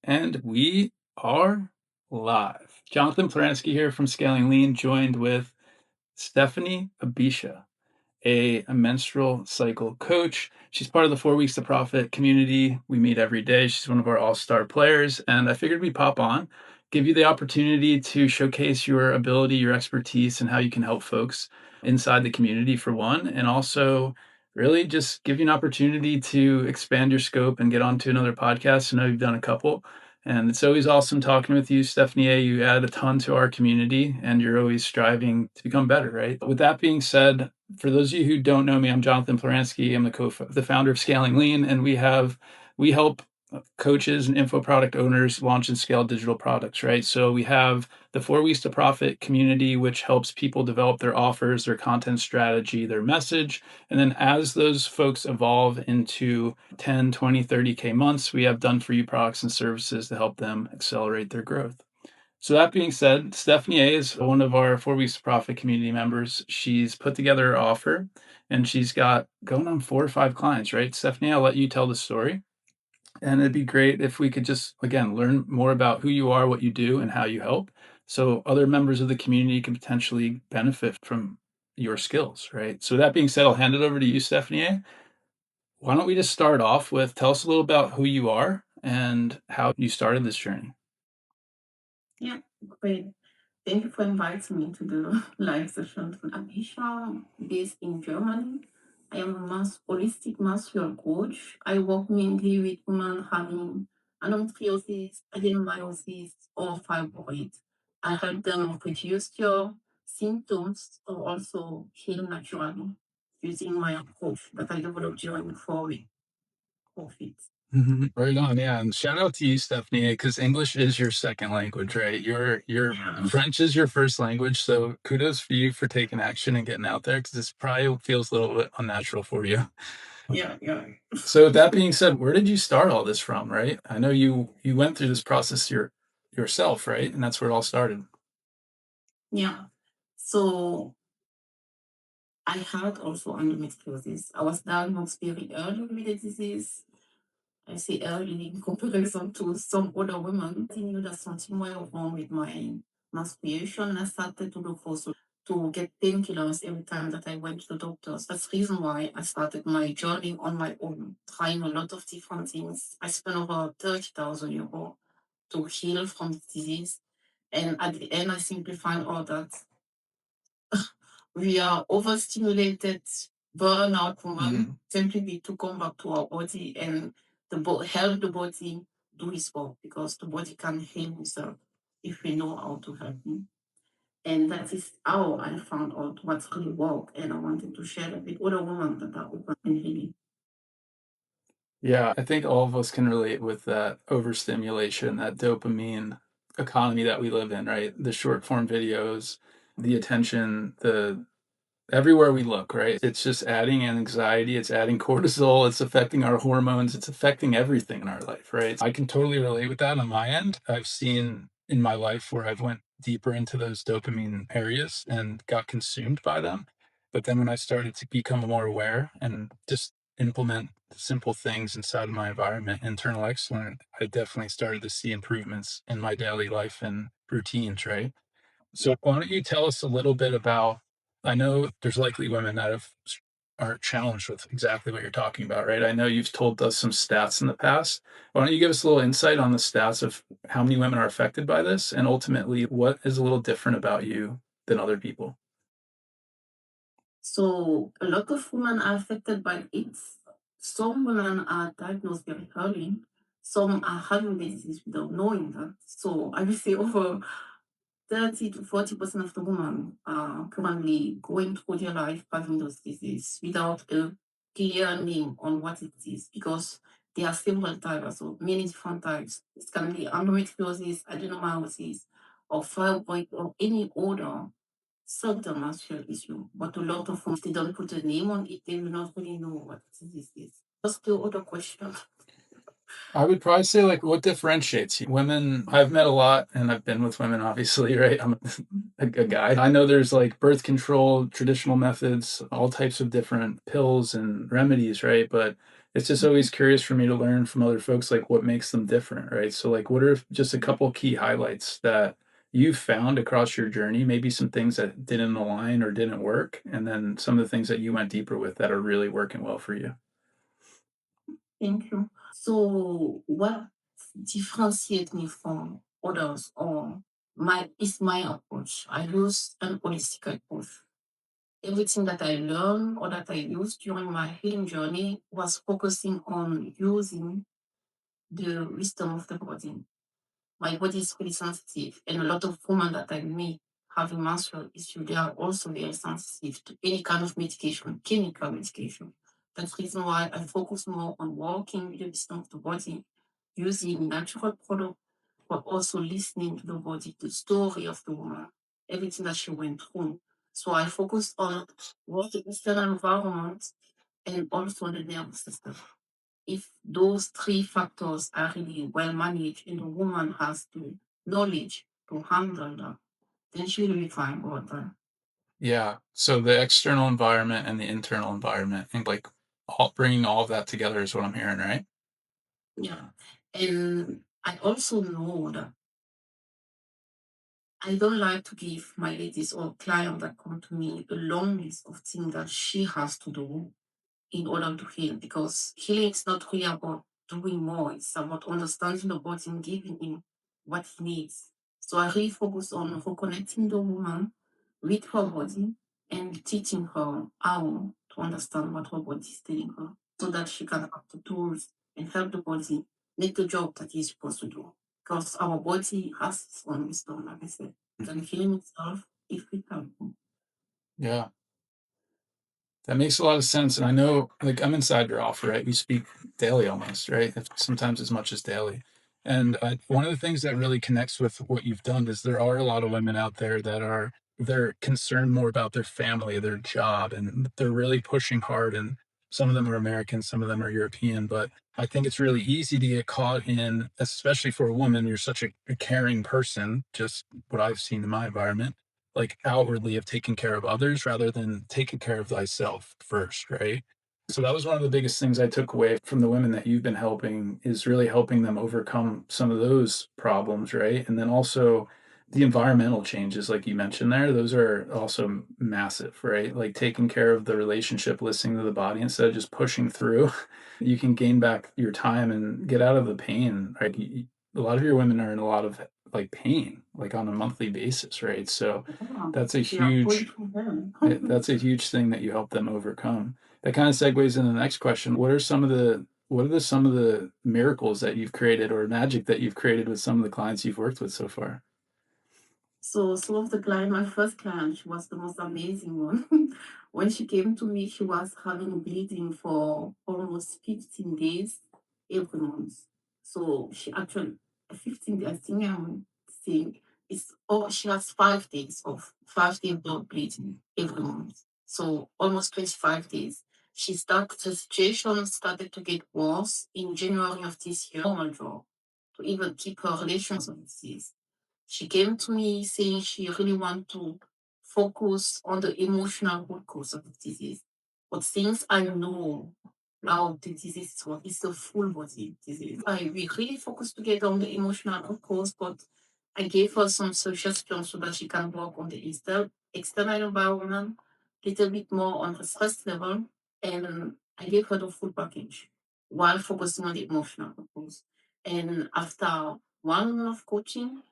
And we are live. Jonathan Ploransky here from Scaling Lean, joined with Stephanie Abisha, a menstrual cycle coach. She's part of the 4 Weeks to Profit community. We meet every day. She's one of our all-star players, and I figured we'd pop on, give you the opportunity to showcase your ability, your expertise, and how you can help folks inside the community for one, and also really just give you an opportunity to expand your scope and get onto another podcast. I know you've done a couple, and it's always awesome talking with you, Stephanie A. You add a ton to our community, and you're always striving to become better, right? With that being said, for those of you who don't know me, I'm Jonathan Ploransky. I'm the founder of Scaling Lean, and we help coaches and info product owners launch and scale digital products, right? So we have the 4 Weeks to Profit community, which helps people develop their offers, their content strategy, their message. And then as those folks evolve into 10, 20, 30K months, we have done for you products and services to help them accelerate their growth. So that being said, Stephanie A is one of our 4 Weeks to Profit community members. She's put together her offer and she's got going on 4 or 5 clients, right? Stephanie, I'll let you tell the story. And it'd be great if we could just, again, learn more about who you are, what you do, and how you help. So other members of the community can potentially benefit from your skills, right? So that being said, I'll hand it over to you, Stephanie A. Why don't we just start off with tell us a little about who you are and how you started this journey? Yeah, great. Thank you for inviting me to the live session. I'm Isha, based in Germany. I am a holistic menstrual coach. I work mainly with women having endometriosis, adenomyosis, or fibroids. I help them reduce their symptoms or also heal naturally using my approach that I developed during 4 week profit. Right on, yeah, and shout out to you, Stephanie, because English is your second language, right? Your Yeah, French is your first language, so kudos for you for taking action and getting out there because this probably feels a little bit unnatural for you. yeah. So with that being said, where did you start all this from, right? I know you went through this process yourself, right? And that's where it all started. Yeah. So I had also endometriosis. I was diagnosed very early with the disease. I say early in comparison to some other women. I knew that something was wrong with my menstruation, and I started to look for to get painkillers every time that I went to the doctors. That's the reason why I started my journey on my own, trying a lot of different things. I spent over 30,000 euros to heal from the disease. And at the end, I simply find out that we are overstimulated, burnout woman, simply need to come back to our body and help the body do its work because the body can heal itself if we know how to help him. And that is how I found out what's really work. And I wanted to share it with other women that are open and healing. Yeah, I think all of us can relate with that overstimulation, that dopamine economy that we live in, right? The short form videos, the attention, the everywhere we look, right? It's just adding anxiety, it's adding cortisol, it's affecting our hormones, it's affecting everything in our life, right? I can totally relate with that on my end. I've seen in my life where I've went deeper into those dopamine areas and got consumed by them. But then when I started to become more aware and just implement simple things inside of my environment, internal excellence, I definitely started to see improvements in my daily life and routines, right? So why don't you tell us a little bit about I know there's likely women that are challenged with exactly what you're talking about, right? I know you've told us some stats in the past. Why don't you give us a little insight on the stats of how many women are affected by this and ultimately what is a little different about you than other people? So a lot of women are affected by it. Some women are diagnosed very early. Some are having the disease without knowing that. So I would say over 30 to 40% of the women are currently going through their life having those disease without a clear name on what it is because there are several types, so many different types. It can be endometriosis, adenomyosis, or fibroid, or any other subdermal issue. But a lot of them, if they don't put a name on it, they will not really know what this is. What's the other question? I would probably say like what differentiates you? Women, I've met a lot and I've been with women, obviously, right? I'm a guy. I know there's like birth control, traditional methods, all types of different pills and remedies, right? But it's just always curious for me to learn from other folks, like, what makes them different, right? So, like, what are just a couple key highlights that you've found across your journey, maybe some things that didn't align or didn't work, and then some of the things that you went deeper with that are really working well for you? Thank you. So what differentiates me from others or my is my approach. I use an holistic approach. Everything that I learned or that I used during my healing journey was focusing on using the wisdom of the body. My body is really sensitive, and a lot of women that I meet having menstrual issue, they are also very sensitive to any kind of medication, chemical medication. That's the reason why I focus more on working with the wisdom of the body, using natural product, but also listening to the body, the story of the woman, everything that she went through. So I focus on what the external environment and also the nervous system. If those three factors are really well managed and the woman has the knowledge to handle that, then she will be fine about that. Yeah. So the external environment and the internal environment, and like bringing all of that together is what I'm hearing, right? Yeah. And I also know that I don't like to give my ladies or client that come to me a long list of things that she has to do in order to heal, because healing is not really about doing more, it's about understanding the body and giving him what he needs. So I really focus on reconnecting the woman with her body and teaching her how to understand what her body is telling her so that she can have the tools and help the body make the job that he's supposed to do. Because our body has its own wisdom, like I said, and healing itself if we can. Yeah. That makes a lot of sense, and I know, like, I'm inside your offer, right? We speak daily almost, right? If sometimes as much as daily. And one of the things that really connects with what you've done is there are a lot of women out there that are they're concerned more about their family, their job, and they're really pushing hard. And some of them are American, some of them are European, but I think it's really easy to get caught in, especially for a woman. You're such a caring person, just what I've seen in my environment, like outwardly of taking care of others rather than taking care of thyself first, right? So that was one of the biggest things I took away from the women that you've been helping is really helping them overcome some of those problems, right? And then also the environmental changes, like you mentioned there, those are also massive, right? Like taking care of the relationship, listening to the body instead of just pushing through. You can gain back your time and get out of the pain, right? A lot of your women are in a lot of like pain, like on a monthly basis, right? So Yeah, that's a they are fully huge from that's a huge thing that you help them overcome. That kind of segues into the next question. What are some of the miracles that you've created or magic that you've created with some of the clients you've worked with so far? So some of the client, my first client, she was the most amazing one. When she came to me, she was having bleeding for almost 15 days every month. So she actually 15 days, I think I'm saying it's oh she has 5 days of 5 day blood bleeding every month. So almost 25 days. The situation started to get worse in January of this year, normal job, to even keep her relations with disease. She came to me saying she really want to focus on the emotional root cause of the disease. But since I know how the disease is, what it's a full body disease, we really focus together on the emotional root cause, but I gave her some suggestions so that she can work on the external environment, little bit more on the stress level, and I gave her the full package while focusing on the emotional root cause. And after 1 month of coaching,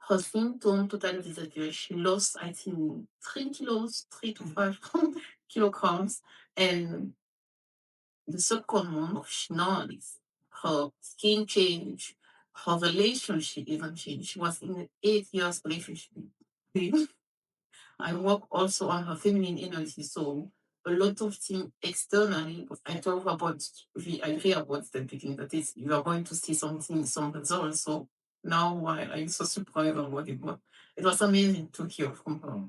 her symptom totally disappeared. She lost, I think, 3 kilos, 3 to 5 kilograms. And the second month, she noticed her skin changed, her relationship even changed. She was in an 8 years relationship. I work also on her feminine energy. So a lot of things externally, but I told her about I hear about the beginning that is you are going to see something, some results. So now why I'm so surprised about it. But it was amazing to hear from her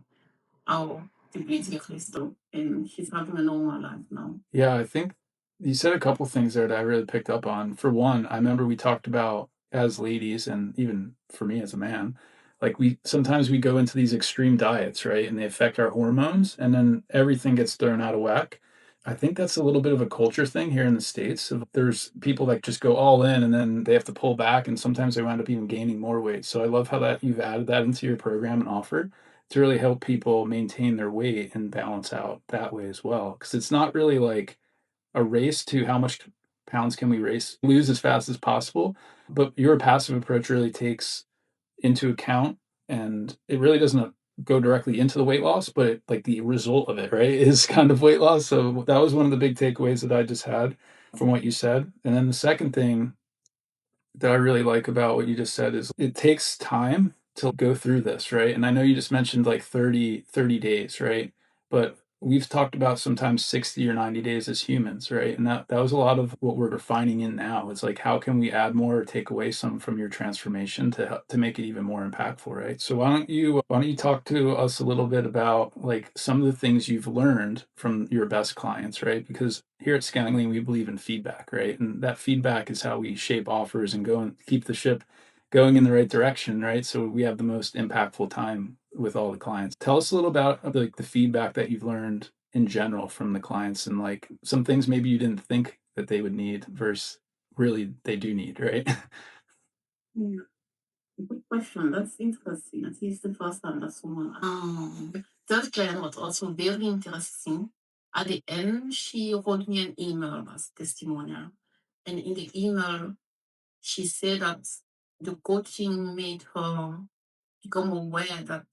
how the bleeding crystal and she's having a normal life now. Yeah, I think you said a couple things there that I really picked up on. For one, I remember we talked about as ladies and even for me as a man, like we sometimes we go into these extreme diets, right? And they affect our hormones and then everything gets thrown out of whack. I think that's a little bit of a culture thing here in the States. Of there's people that just go all in and then they have to pull back, and sometimes they wind up even gaining more weight. So I love how that you've added that into your program and offer to really help people maintain their weight and balance out that way as well. Because it's not really like a race to how much pounds can we race lose as fast as possible, but your passive approach really takes into account, and it really doesn't go directly into the weight loss, but it, like the result of it, right, is kind of weight loss. So that was one of the big takeaways that I just had from what you said. And then the second thing that I really like about what you just said is it takes time to go through this, right? And I know you just mentioned like 30 days, right? But we've talked about sometimes 60 or 90 days as humans, right? And that was a lot of what we're finding in now. It's like how can we add more or take away some from your transformation to help, to make it even more impactful, right? So why don't you talk to us a little bit about like some of the things you've learned from your best clients, right? Because here at Scaling Lean, we believe in feedback, right? And that feedback is how we shape offers and go and keep the ship going in the right direction, right? So we have the most impactful time with all the clients. Tell us a little about like the feedback that you've learned in general from the clients, and like some things maybe you didn't think that they would need versus really they do need, right? Yeah. Good question. That's interesting. At least the first time that someone. Third client was also very interesting. At the end, she wrote me an email as testimonial. And in the email, she said that the coaching made her become aware that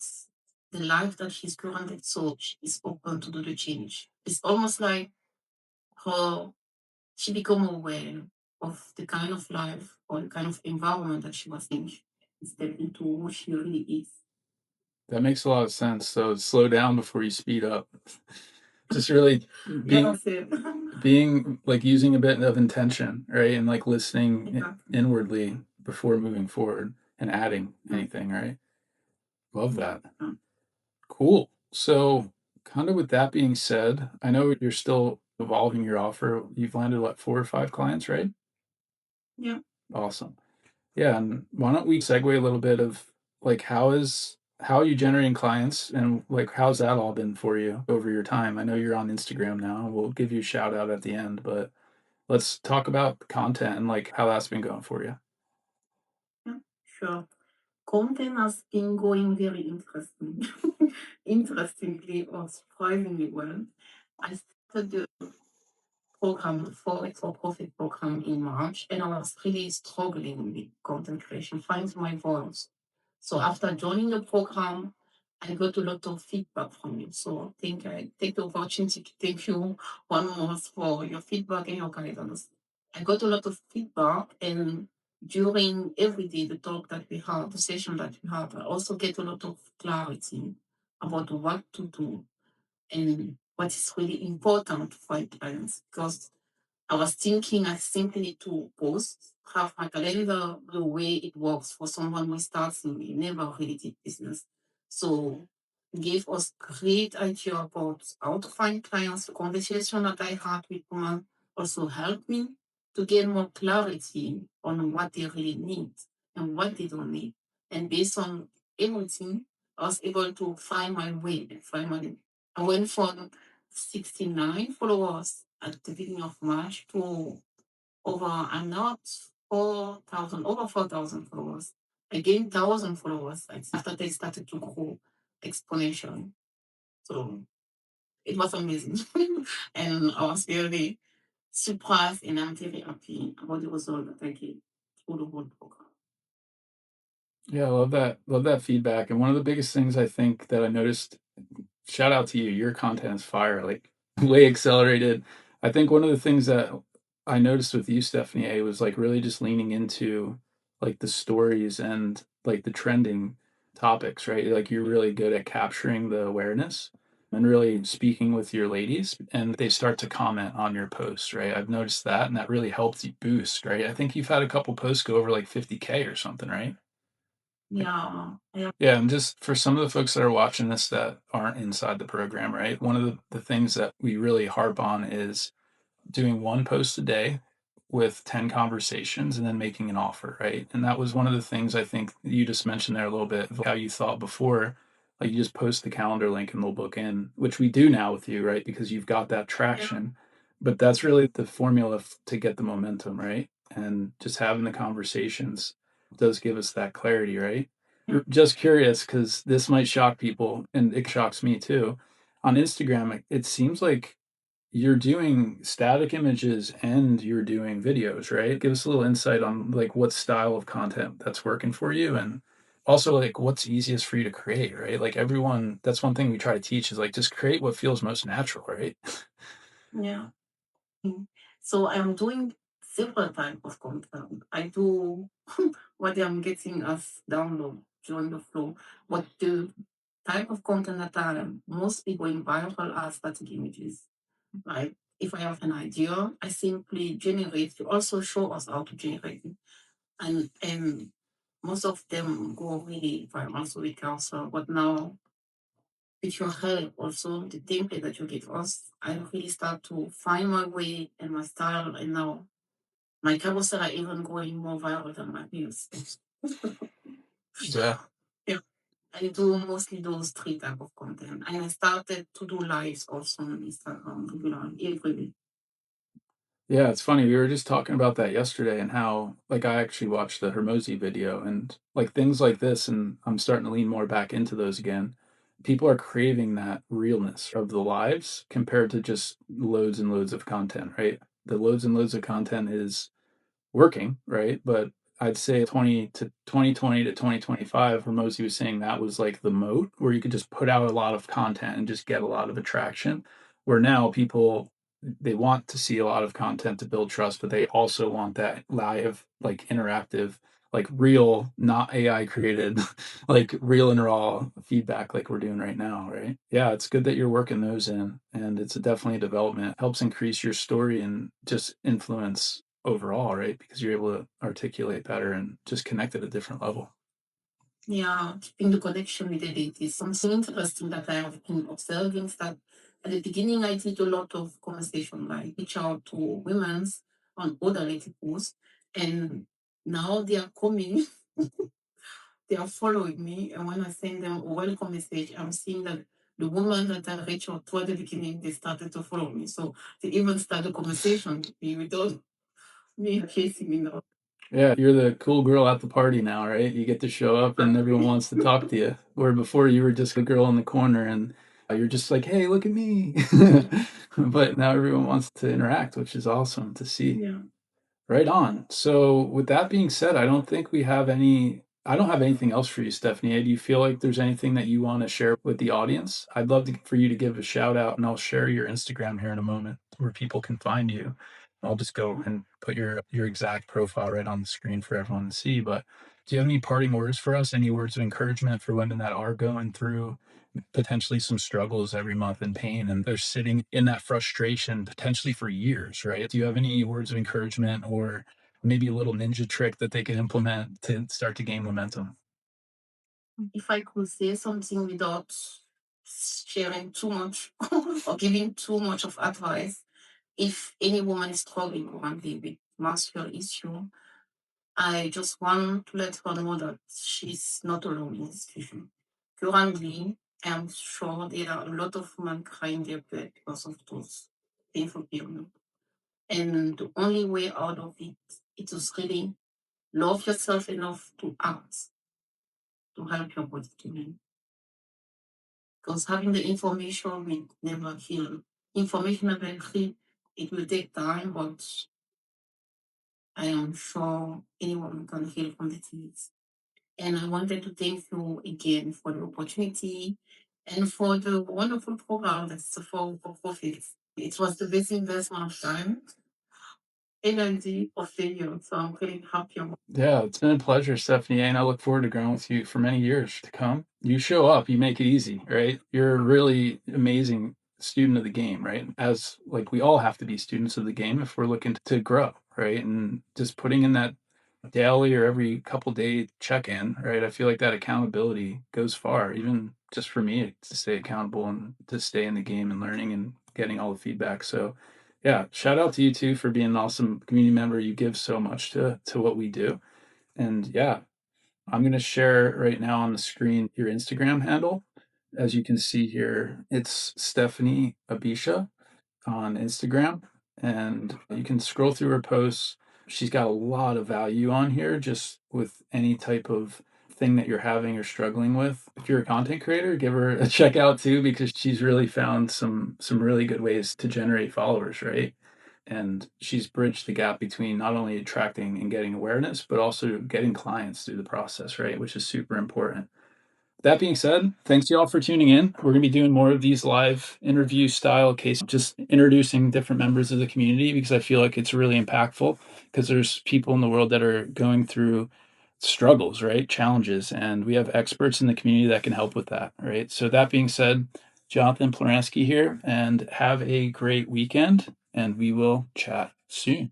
the life that she's currently, so she's open to do the change. It's almost like her she become aware of the kind of life or the kind of environment that she was in and step into who she really is. That makes a lot of sense. So slow down before you speed up. Just really Yeah, being that's it. being like using a bit of intention, right? And like listening Exactly. inwardly before moving forward and adding Yeah. anything, right? Love Yeah. that. Yeah. Cool. So, kind of with that being said, I know you're still evolving your offer. You've landed what, 4 or 5 clients, right? Yeah. Awesome. Yeah, and why don't we segue a little bit of like how are you generating clients, and like how's that all been for you over your time? I know you're on Instagram now. We'll give you a shout out at the end, but let's talk about the content and like how that's been going for you. Yeah. Sure. Content has been going very interesting. Interestingly or surprisingly well. I started the program, the Forex for Profit program in March, and I was really struggling with content creation, finding my voice. So after joining the program, I got a lot of feedback from you. So I think I take the opportunity to thank you one more for your feedback and your guidance. I got a lot of feedback, and during every day the talk that we had, the session that we had, I also get a lot of clarity about what to do and what is really important for clients, because I was thinking I simply need to post, have my calendar the way it works for someone who starts in never really did business. So gave us great idea about how to find clients. The conversation that I had with women also helped me to gain more clarity on what they really need and what they don't need. And based on everything, I was able to find my way and find my I went from 69 followers at the beginning of March to over, I'm not 4,000, over 4,000 followers. I gained 1,000 followers after they started to grow exponentially. So it was amazing. And I was really surprised, and I'm very happy about the result that I get through the whole program. Yeah, I love that. Love that feedback. And one of the biggest things I think that I noticed, shout out to you, your content is fire, like way accelerated. I think one of the things that I noticed with you, Stephanie A, was like really just leaning into like the stories and like the trending topics, right? Like you're really good at capturing the awareness and really speaking with your ladies, and they start to comment on your posts, right? I've noticed that, and that really helps you boost, right? I think you've had a couple posts go over like 50K or something, right? Yeah, yeah, Yeah, and just for some of the folks that are watching this that aren't inside the program, right? One of the things that we really harp on is doing one post a day with 10 conversations and then making an offer, right? And that was one of the things I think you just mentioned there a little bit of how you thought before Like you just post the calendar link and they'll book in, which we do now with you, right? Because you've got that traction. But that's really the formula to get the momentum, right? And just having the conversations does give us that clarity, right? Just curious because this might shock people and it shocks me too. On Instagram, it seems like you're doing static images and you're doing videos, right? Give us a little insight on like what style of content that's working for you and also like what's easiest for you to create, right? Like everyone, that's one thing we try to teach is like just create what feels most natural, right? Yeah. Mm. So I'm doing several type of content. I do what I'm getting as download during the flow, but the type of content that I'm mostly going viral are static images. Like if I have an idea, I simply generate. You also show us how to generate it, and most of them go really viral, so we cancel. But now with your help, also the template that you give us, I really start to find my way and my style, and now my carousel are even going more viral than my reels. Yeah. Yeah. I do mostly those three type of content. And I started to do lives also on Instagram regularly every week. Yeah, it's funny. We were just talking about that yesterday and how like I actually watched the Hermosi video and like things like this and I'm starting to lean more back into those again. People are craving that realness of the lives compared to just loads and loads of content, right? The loads and loads of content is working, right? But I'd say 2020 to 2025, Hermosi was saying that was like the moat where you could just put out a lot of content and just get a lot of attraction. Where now people they want to see a lot of content to build trust, but they also want that live, like interactive, like real, not AI created, like real and raw feedback like we're doing right now, right? Yeah, it's good that you're working those in and it's definitely a development. It helps increase your story and just influence overall, right? Because you're able to articulate better and just connect at a different level. Yeah, keeping the connection with the date is something interesting that I have been observing is that at the beginning I did a lot of conversation, like reach out to women's on other lady posts, and now they are coming, they are following me, and when I send them a welcome message, I'm seeing that the woman that I reached out to at the beginning, they started to follow me. So they even start a conversation with me without me chasing me now. Yeah, you're the cool girl at the party now, right? You get to show up and everyone wants to talk to you. Where before you were just the girl in the corner and you're just like, hey, look at me. But now everyone wants to interact, which is awesome to see. Yeah. Right on. So with that being said, I don't have anything else for you, Stephanie. Do you feel like there's anything that you want to share with the audience? I'd love for you to give a shout out and I'll share your Instagram here in a moment where people can find you. I'll just go and put your exact profile right on the screen for everyone to see. But do you have any parting words for us? Any words of encouragement for women that are going through potentially some struggles every month and pain and they're sitting in that frustration potentially for years, right? Do you have any words of encouragement or maybe a little ninja trick that they can implement to start to gain momentum? If I could say something without sharing too much or giving too much of advice, if any woman is struggling currently with menstrual issue, I just want to let her know that she's not alone in this situation. Currently, I'm sure there are a lot of women crying their blood because of those painful periods. And the only way out of it is to really love yourself enough to act to help your body to heal. Because having the information will never heal. Information about heal, it will take time, but I am sure anyone can heal from the disease. And I wanted to thank you again for the opportunity and for the wonderful program that's for profits. It was the best investment of time, energy of the year. So I'm really happy about Yeah, it's been a pleasure, Stephanie, and I look forward to growing with you for many years to come. You show up, you make it easy, right? You're a really amazing student of the game, right? As like we all have to be students of the game if we're looking to grow, right? And just putting in that daily or every couple day check in, right? I feel like that accountability goes far, even just for me to stay accountable and to stay in the game and learning and getting all the feedback. So yeah, shout out to you too for being an awesome community member. You give so much to what we do. And yeah, I'm going to share right now on the screen your Instagram handle. As you can see here, it's Stephanie Abisha on Instagram, and you can scroll through her posts. She's got a lot of value on here just with any type of thing that you're having or struggling with. If you're a content creator, give her a check out too, because she's really found some really good ways to generate followers, right? And she's bridged the gap between not only attracting and getting awareness, but also getting clients through the process, right? Which is super important. That being said, thanks y'all for tuning in. We're going to be doing more of these live interview style cases, just introducing different members of the community because I feel like it's really impactful because there's people in the world that are going through struggles, right? Challenges, and we have experts in the community that can help with that, right? So that being said, Jonathan Ploransky here, and have a great weekend, and we will chat soon.